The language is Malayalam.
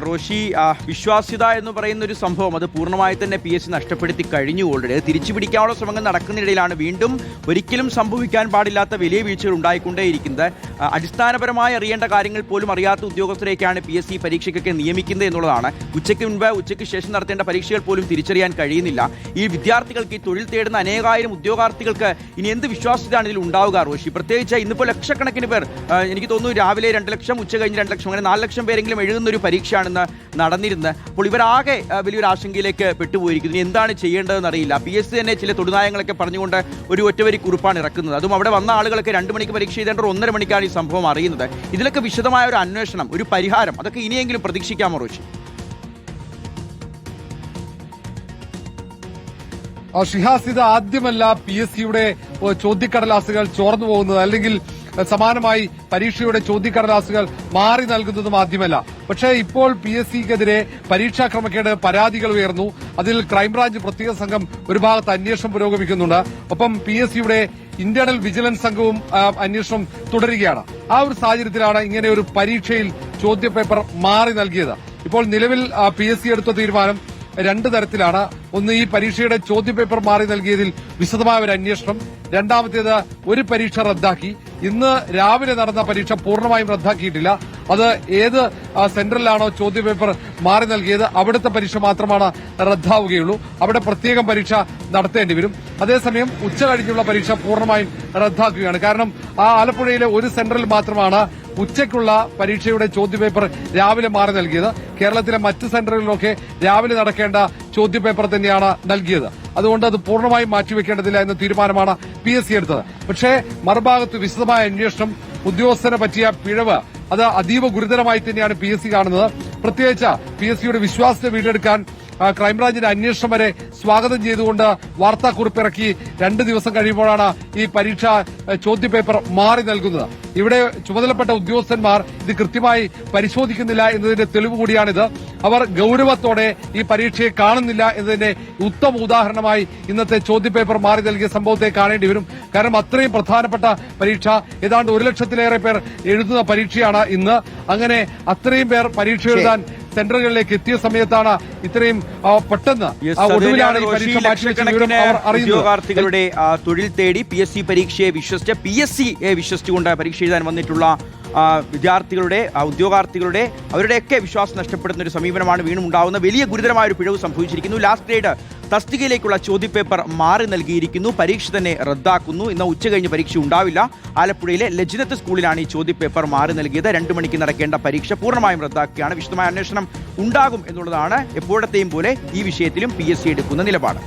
റോഷി, വിശ്വാസ്യത എന്ന് പറയുന്ന ഒരു സംഭവം അത് പൂർണ്ണമായി തന്നെ PSC നഷ്ടപ്പെടുത്തി കഴിഞ്ഞു. ഓൾറെഡി അത് തിരിച്ചു പിടിക്കാനുള്ള ശ്രമങ്ങൾ നടക്കുന്നതിനിടയിലാണ് വീണ്ടും ഒരിക്കലും സംഭവിക്കാൻ പാടില്ലാത്ത വലിയ വീഴ്ചകൾ ഉണ്ടായിക്കൊണ്ടേയിരിക്കുന്നത്. അടിസ്ഥാനപരമായി അറിയേണ്ട കാര്യങ്ങൾ പോലും അറിയാത്ത ഉദ്യോഗസ്ഥരെയൊക്കെയാണ് PSC പരീക്ഷയ്ക്കൊക്കെ നിയമിക്കുന്നത് എന്നുള്ളതാണ്. ഉച്ചയ്ക്ക് മുൻപ് ഉച്ചയ്ക്ക് ശേഷം നടത്തേണ്ട പരീക്ഷകൾ പോലും തിരിച്ചറിയാൻ കഴിയുന്നില്ല. ഈ വിദ്യാർത്ഥികൾക്ക്, ഈ തൊഴിൽ തേടുന്ന അനേകായിരം ഉദ്യോഗാർത്ഥികൾക്ക് ഇനി എന്ത് വിശ്വാസ്യതയാണ് ഇതിൽ ഉണ്ടാവുക റോഷി? പ്രത്യേകിച്ച് ഇന്നിപ്പോൾ ലക്ഷക്കണക്കിന് പേർ, എനിക്ക് തോന്നുന്നു രാവിലെ 2 ലക്ഷം, ഉച്ച കഴിഞ്ഞ് 2 ലക്ഷം, അങ്ങനെ 4 ലക്ഷം പേരെങ്കിലും എഴുതുന്ന ഒരു പരീക്ഷയാണ് നടന്നിരുന്നത്. അപ്പോൾ ഇവരാകെ വലിയൊരു ആശങ്കയിലേക്ക് പെട്ടുപോയിരിക്കുന്നു. എന്താണ് ചെയ്യേണ്ടതെന്ന് അറിയില്ല. PSC തന്നെ ചില തൊടുനായങ്ങളൊക്കെ പറഞ്ഞുകൊണ്ട് ഒരു ഒറ്റവരി കുറിപ്പാണ് ഇറക്കുന്നത്. അതും അവിടെ വന്ന ആളുകളൊക്കെ 2 മണിക്ക് പരീക്ഷ ചെയ്തേണ്ടവർ 1.5 മണിക്കാണ് ഈ സംഭവം അറിയുന്നത്. ഇതിലൊക്കെ വിശദമായ ഒരു അന്വേഷണം, ഒരു പരിഹാരം, അതൊക്കെ ഇനിയെങ്കിലും പ്രതീക്ഷിക്കാമോ റോഷി? ഷിഹാസ്, ഇത് ആദ്യമല്ല PSCയുടെ ചോദ്യക്കടലാസുകൾ ചോർന്നു പോകുന്നത്, അല്ലെങ്കിൽ സമാനമായി പരീക്ഷയുടെ ചോദ്യക്കടലാസുകൾ മാറി നൽകുന്നതും ആദ്യമല്ല. പക്ഷേ ഇപ്പോൾ PSCക്കെതിരെ പരീക്ഷാ ക്രമക്കേട് പരാതികൾ ഉയർന്നു. അതിൽ ക്രൈംബ്രാഞ്ച് പ്രത്യേക സംഘം ഒരു ഭാഗത്ത് അന്വേഷണം പുരോഗമിക്കുന്നുണ്ട്. ഒപ്പം PSCയുടെ ഇന്റേണൽ വിജിലൻസ് സംഘവും അന്വേഷണം തുടരുകയാണ്. ആ ഒരു സാഹചര്യത്തിലാണ് ഇങ്ങനെ ഒരു പരീക്ഷയിൽ ചോദ്യപേപ്പർ മാറി നൽകിയത്. ഇപ്പോൾ നിലവിൽ PSC എടുത്ത തീരുമാനം 2 തരത്തിലാണ്. ഒന്ന്, ഈ പരീക്ഷയുടെ ചോദ്യപേപ്പർ മാറി നൽകിയതിൽ വിശദമായ ഒരു അന്വേഷണം. രണ്ടാമത്തേത്, ഒരു പരീക്ഷ റദ്ദാക്കി. ഇന്ന് രാവിലെ നടന്ന പരീക്ഷ പൂർണ്ണമായും റദ്ദാക്കിയിട്ടില്ല. അത് ഏത് സെന്ററിലാണോ ചോദ്യപേപ്പർ മാറി നൽകിയത് അവിടുത്തെ പരീക്ഷ മാത്രമാണ് റദ്ദാവുകയുള്ളൂ. അവിടെ പ്രത്യേകം പരീക്ഷ നടത്തേണ്ടി വരും. അതേസമയം ഉച്ച കഴിഞ്ഞുള്ള പരീക്ഷ പൂർണ്ണമായും റദ്ദാക്കുകയാണ്. കാരണം ആലപ്പുഴയിലെ ഒരു സെന്ററിൽ മാത്രമാണ് ഉച്ചയ്ക്കുള്ള പരീക്ഷയുടെ ചോദ്യപേപ്പർ രാവിലെ മാറി നൽകിയത്. കേരളത്തിലെ മറ്റ് സെന്ററുകളിലൊക്കെ രാവിലെ നടക്കേണ്ട ചോദ്യപേപ്പർ തന്നെയാണ് നൽകിയത്. അതുകൊണ്ട് അത് പൂർണ്ണമായും മാറ്റിവെക്കേണ്ടതില്ല എന്ന തീരുമാനമാണ് PSC എടുത്തത്. പക്ഷേ മറുഭാഗത്ത് വിശദമായ അന്വേഷണം, ഉദ്യോഗസ്ഥനെ പറ്റിയ പിഴവ്, അത് അതീവ ഗുരുതരമായി തന്നെയാണ് PSC കാണുന്നത്. പ്രത്യേകിച്ച് PSCയുടെ വിശ്വാസത്തെ വീണ്ടെടുക്കാൻ ക്രൈംബ്രാഞ്ചിന്റെ അന്വേഷണം വരെ സ്വാഗതം ചെയ്തുകൊണ്ട് വാർത്താക്കുറിപ്പിറക്കി 2 ദിവസം കഴിയുമ്പോഴാണ് ഈ പരീക്ഷ ചോദ്യപേപ്പർ മാറി നൽകുന്നത്. ഇവിടെ ചുമതലപ്പെട്ട ഉദ്യോഗസ്ഥന്മാർ ഇത് കൃത്യമായി പരിശോധിക്കുന്നില്ല എന്നതിന്റെ തെളിവ് കൂടിയാണിത്. അവർ ഗൌരവത്തോടെ ഈ പരീക്ഷയെ കാണുന്നില്ല എന്നതിന്റെ ഉത്തമ ഉദാഹരണമായി ഇന്നത്തെ ചോദ്യപേപ്പർ മാറി നൽകിയ സംഭവത്തെ കാണേണ്ടി വരും. കാരണം അത്രയും പ്രധാനപ്പെട്ട പരീക്ഷ, ഏതാണ്ട് 1 ലക്ഷത്തിലേറെ പേർ എഴുതുന്ന പരീക്ഷയാണ് ഇന്ന്. അങ്ങനെ അത്രയും പേർ പരീക്ഷ എഴുതാൻ സെന്ററുകളിലേക്ക് എത്തിയ സമയത്താണ് ഇത്രയും പെട്ടെന്ന് ഒടുവിലാണ് ഈ പരീക്ഷ മാറ്റിവെച്ചത്. ഉദ്യോഗാർത്ഥികളുടെ തൊഴിൽ തേടി PSC പരീക്ഷയെ വിശ്വസിച്ച്, PSCയെ വിശ്വസിച്ചുകൊണ്ട് പരീക്ഷ എഴുതാൻ വന്നിട്ടുള്ള വിദ്യാർത്ഥികളുടെ, ഉദ്യോഗാർത്ഥികളുടെ, അവരുടെയൊക്കെ വിശ്വാസം നഷ്ടപ്പെടുന്ന ഒരു സമീപനമാണ് വീണ്ടും ഉണ്ടാകുന്ന. വലിയ ഗുരുതരമായ ഒരു പിഴവ് സംഭവിച്ചിരിക്കുന്നു. ലാസ്റ്റ് ഗ്രേഡ് തസ്തികയിലേക്കുള്ള ചോദ്യപേപ്പർ മാറി നൽകിയിരിക്കുന്നു. പരീക്ഷ തന്നെ റദ്ദാക്കുന്നു. ഇന്ന് ഉച്ച കഴിഞ്ഞ് പരീക്ഷ ഉണ്ടാവില്ല. ആലപ്പുഴയിലെ ലജ്നത്ത് സ്കൂളിലാണ് ഈ ചോദ്യപേപ്പർ മാറി നൽകിയത്. 2 മണിക്ക് നടക്കേണ്ട പരീക്ഷ പൂർണ്ണമായും റദ്ദാക്കുകയാണ്. വിശദമായ അന്വേഷണം ഉണ്ടാകും എന്നുള്ളതാണ് എപ്പോഴത്തെയും പോലെ ഈ വിഷയത്തിലും PSC എടുക്കുന്ന നിലപാട്.